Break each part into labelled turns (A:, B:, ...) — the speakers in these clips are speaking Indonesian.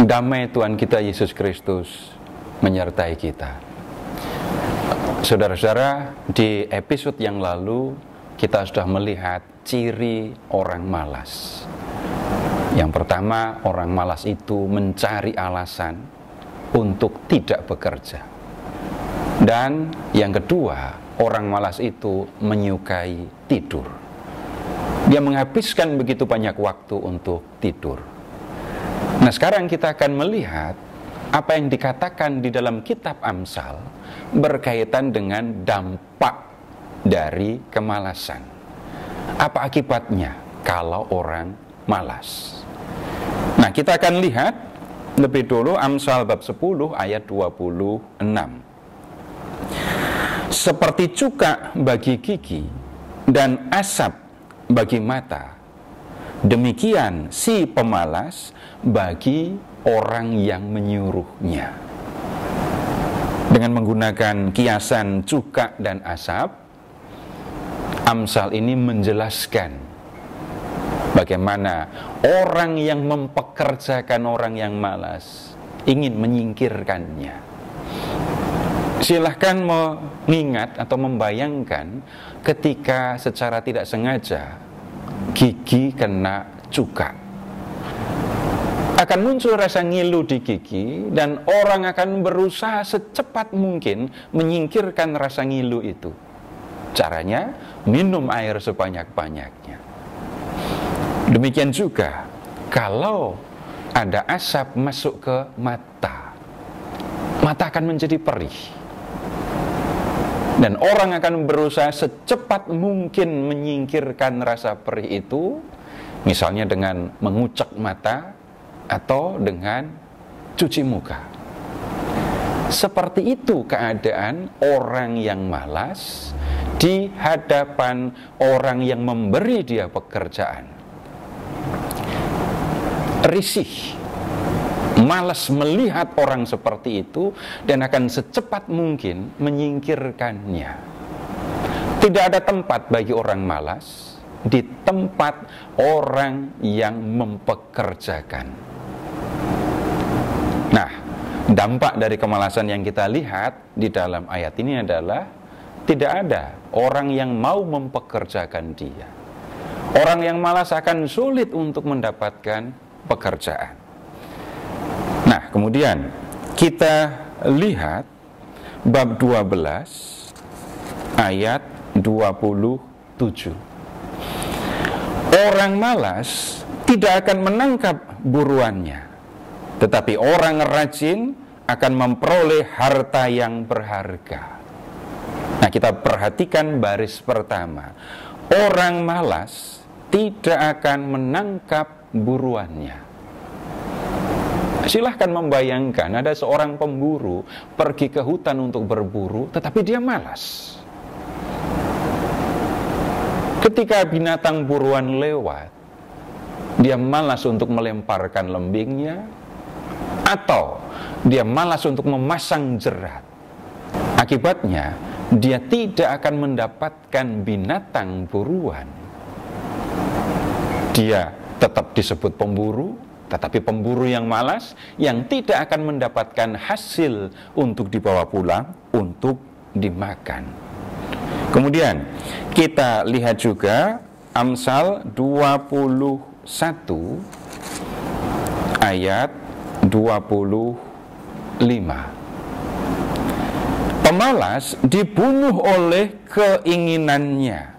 A: Damai Tuhan kita Yesus Kristus menyertai kita. Saudara-saudara, di episode yang lalu kita sudah melihat ciri orang malas. Yang pertama, orang malas itu mencari alasan untuk tidak bekerja. Dan yang kedua, orang malas itu menyukai tidur. Dia menghabiskan begitu banyak waktu untuk tidur. Nah, sekarang kita akan melihat apa yang dikatakan di dalam kitab Amsal berkaitan dengan dampak dari kemalasan. Apa akibatnya kalau orang malas? Nah, kita akan lihat lebih dulu Amsal bab 10 ayat 26. Seperti cuka bagi gigi dan asap bagi mata, demikian si pemalas bagi orang yang menyuruhnya. Dengan menggunakan kiasan cuka dan asap, Amsal ini menjelaskan bagaimana orang yang mempekerjakan orang yang malas ingin menyingkirkannya. Silahkan mengingat atau membayangkan ketika secara tidak sengaja gigi kena cuka. Akan muncul rasa ngilu di gigi dan orang akan berusaha secepat mungkin menyingkirkan rasa ngilu itu. Caranya, minum air sebanyak-banyaknya. Demikian juga kalau ada asap masuk ke mata, mata akan menjadi perih. Dan orang akan berusaha secepat mungkin menyingkirkan rasa perih itu, misalnya dengan mengucek mata atau dengan cuci muka. Seperti itu keadaan orang yang malas di hadapan orang yang memberi dia pekerjaan. Risih, malas melihat orang seperti itu dan akan secepat mungkin menyingkirkannya. Tidak ada tempat bagi orang malas di tempat orang yang mempekerjakan. Nah, dampak dari kemalasan yang kita lihat di dalam ayat ini adalah tidak ada orang yang mau mempekerjakan dia. Orang yang malas akan sulit untuk mendapatkan pekerjaan. Nah, kemudian kita lihat bab 12 ayat 27. Orang malas tidak akan menangkap buruannya, tetapi orang rajin akan memperoleh harta yang berharga. Nah, kita perhatikan baris pertama. Orang malas tidak akan menangkap buruannya. Silahkan membayangkan ada seorang pemburu pergi ke hutan untuk berburu, tetapi dia malas. Ketika binatang buruan lewat, dia malas untuk melemparkan lembingnya, atau dia malas untuk memasang jerat. Akibatnya, dia tidak akan mendapatkan binatang buruan. Dia tetap disebut pemburu, tetapi pemburu yang malas, yang tidak akan mendapatkan hasil untuk dibawa pulang, untuk dimakan. Kemudian, kita lihat juga Amsal 21 ayat 25. Pemalas dibunuh oleh keinginannya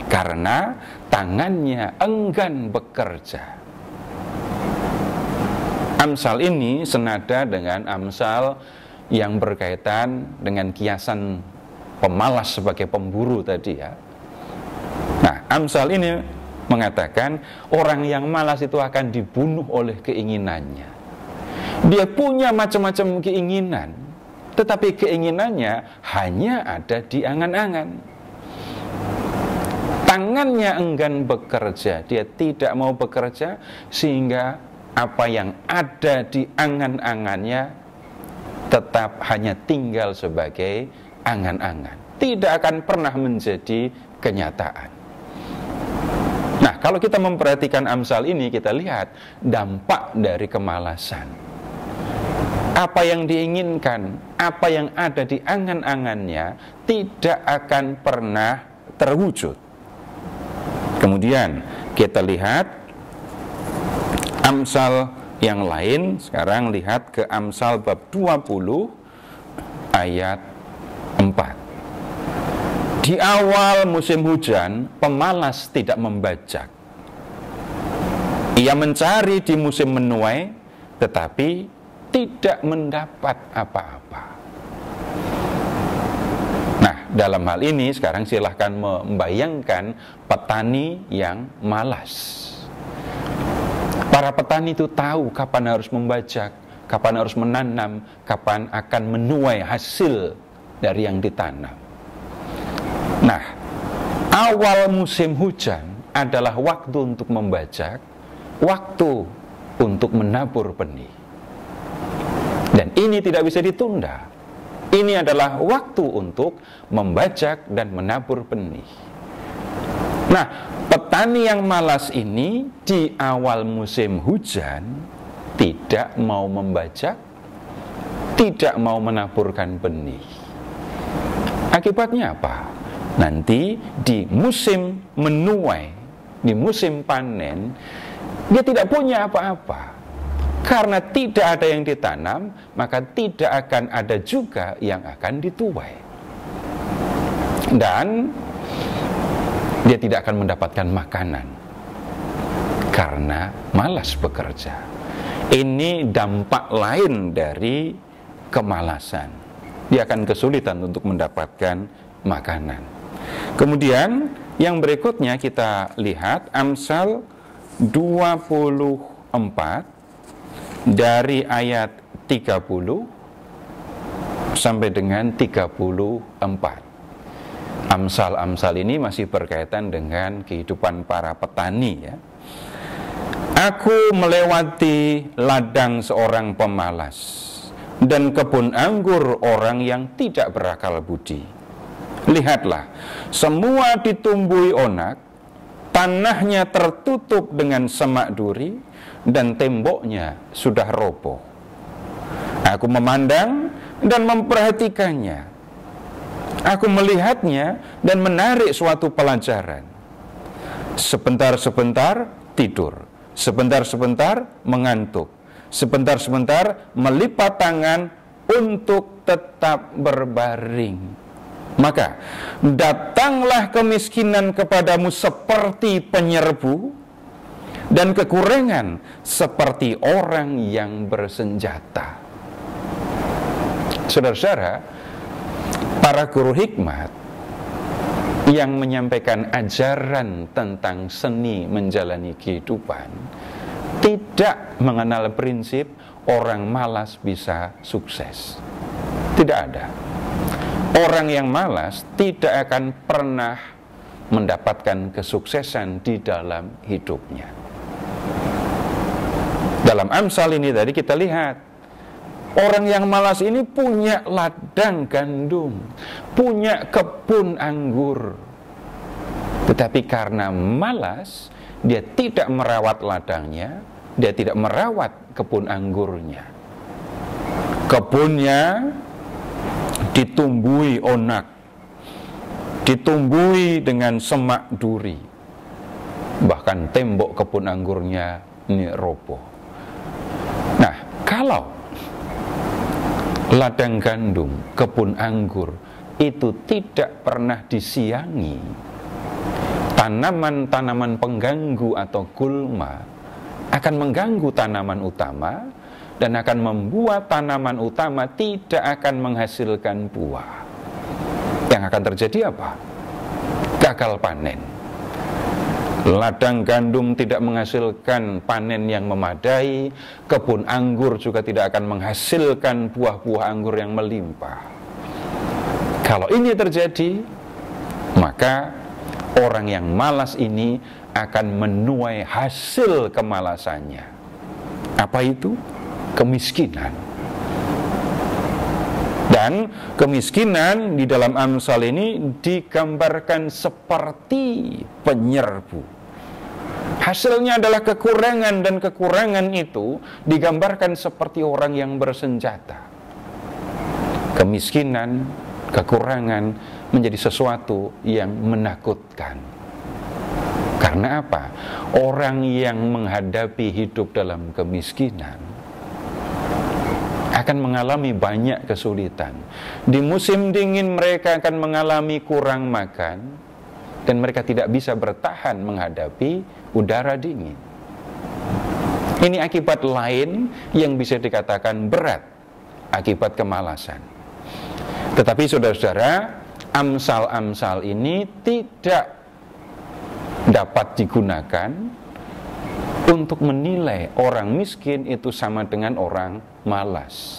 A: karena tangannya enggan bekerja. Amsal ini senada dengan Amsal yang berkaitan dengan kiasan pemalas sebagai pemburu tadi ya. Nah, Amsal ini mengatakan orang yang malas itu akan dibunuh oleh keinginannya. Dia punya macam-macam keinginan, tetapi keinginannya hanya ada di angan-angan. Tangannya enggan bekerja, dia tidak mau bekerja, sehingga apa yang ada di angan-angannya tetap hanya tinggal sebagai angan-angan, tidak akan pernah menjadi kenyataan. Nah, kalau kita memperhatikan Amsal ini, kita lihat dampak dari kemalasan. Apa yang diinginkan, apa yang ada di angan-angannya tidak akan pernah terwujud. Kemudian kita lihat Amsal yang lain. Sekarang lihat ke Amsal bab 20 ayat 4. Di awal musim hujan, pemalas tidak membajak. Ia mencari di musim menuai, tetapi tidak mendapat apa-apa. Nah, dalam hal ini sekarang silahkan membayangkan petani yang malas. Para petani itu tahu kapan harus membajak, kapan harus menanam, kapan akan menuai hasil dari yang ditanam. Nah, awal musim hujan adalah waktu untuk membajak, waktu untuk menabur benih. Dan ini tidak bisa ditunda. Ini adalah waktu untuk membajak dan menabur benih. Nah, petani yang malas ini di awal musim hujan tidak mau membajak, tidak mau menaburkan benih. Akibatnya apa? Nanti di musim menuai, di musim panen, dia tidak punya apa-apa. Karena tidak ada yang ditanam, maka tidak akan ada juga yang akan dituai. Dan dia tidak akan mendapatkan makanan karena malas bekerja. Ini dampak lain dari kemalasan. Dia akan kesulitan untuk mendapatkan makanan. Kemudian yang berikutnya kita lihat Amsal 24 dari ayat 30 sampai dengan 34. Amsal-amsal ini masih berkaitan dengan kehidupan para petani, ya. Aku melewati ladang seorang pemalas dan kebun anggur orang yang tidak berakal budi. Lihatlah, semua ditumbuhi onak, tanahnya tertutup dengan semak duri, dan temboknya sudah roboh. Aku memandang dan memperhatikannya. Aku melihatnya dan menarik suatu pelajaran. Sebentar-sebentar tidur, sebentar-sebentar mengantuk, sebentar-sebentar melipat tangan untuk tetap berbaring. Maka datanglah kemiskinan kepadamu seperti penyerbu, dan kekurangan seperti orang yang bersenjata. Saudara-saudara, para guru hikmat yang menyampaikan ajaran tentang seni menjalani kehidupan tidak mengenal prinsip orang malas bisa sukses. Tidak ada. Orang yang malas tidak akan pernah mendapatkan kesuksesan di dalam hidupnya. Dalam Amsal ini tadi kita lihat, orang yang malas ini punya ladang gandum, punya kebun anggur. Tetapi karena malas, dia tidak merawat ladangnya, dia tidak merawat kebun anggurnya. Kebunnya ditumbuhi onak, ditumbuhi dengan semak duri. Bahkan tembok kebun anggurnya ini roboh. Nah, kalau ladang gandum, kebun anggur itu tidak pernah disiangi tanaman-tanaman pengganggu atau gulma, akan mengganggu tanaman utama dan akan membuat tanaman utama tidak akan menghasilkan buah. Yang akan terjadi apa? Gagal panen. Ladang gandum tidak menghasilkan panen yang memadai, kebun anggur juga tidak akan menghasilkan buah-buah anggur yang melimpah. Kalau ini terjadi, maka orang yang malas ini akan menuai hasil kemalasannya. Apa itu? Kemiskinan. Dan kemiskinan di dalam Amsal ini digambarkan seperti penyerbu. Hasilnya adalah kekurangan, dan kekurangan itu digambarkan seperti orang yang bersenjata. Kemiskinan, kekurangan menjadi sesuatu yang menakutkan. Karena apa? Orang yang menghadapi hidup dalam kemiskinan akan mengalami banyak kesulitan. Di musim dingin mereka akan mengalami kurang makan, dan mereka tidak bisa bertahan menghadapi udara dingin. Ini akibat lain yang bisa dikatakan berat, akibat kemalasan. Tetapi saudara-saudara, amsal-amsal ini tidak dapat digunakan untuk menilai orang miskin itu sama dengan orang malas.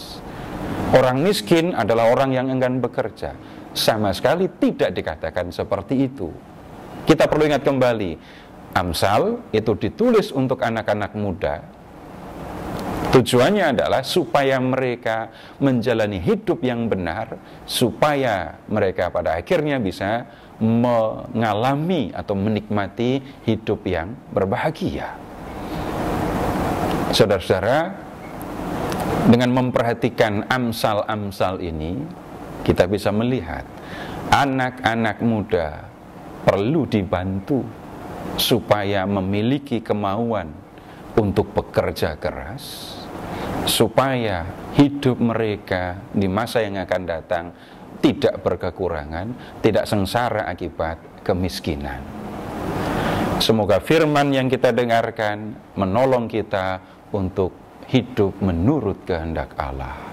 A: Orang miskin adalah orang yang enggan bekerja. Sama sekali tidak dikatakan seperti itu. Kita perlu ingat kembali, Amsal itu ditulis untuk anak-anak muda. Tujuannya adalah supaya mereka menjalani hidup yang benar, supaya mereka pada akhirnya bisa mengalami atau menikmati hidup yang berbahagia. Saudara-saudara, dengan memperhatikan amsal-amsal ini, kita bisa melihat anak-anak muda perlu dibantu supaya memiliki kemauan untuk bekerja keras, supaya hidup mereka di masa yang akan datang tidak berkekurangan, tidak sengsara akibat kemiskinan. Semoga firman yang kita dengarkan menolong kita untuk hidup menurut kehendak Allah.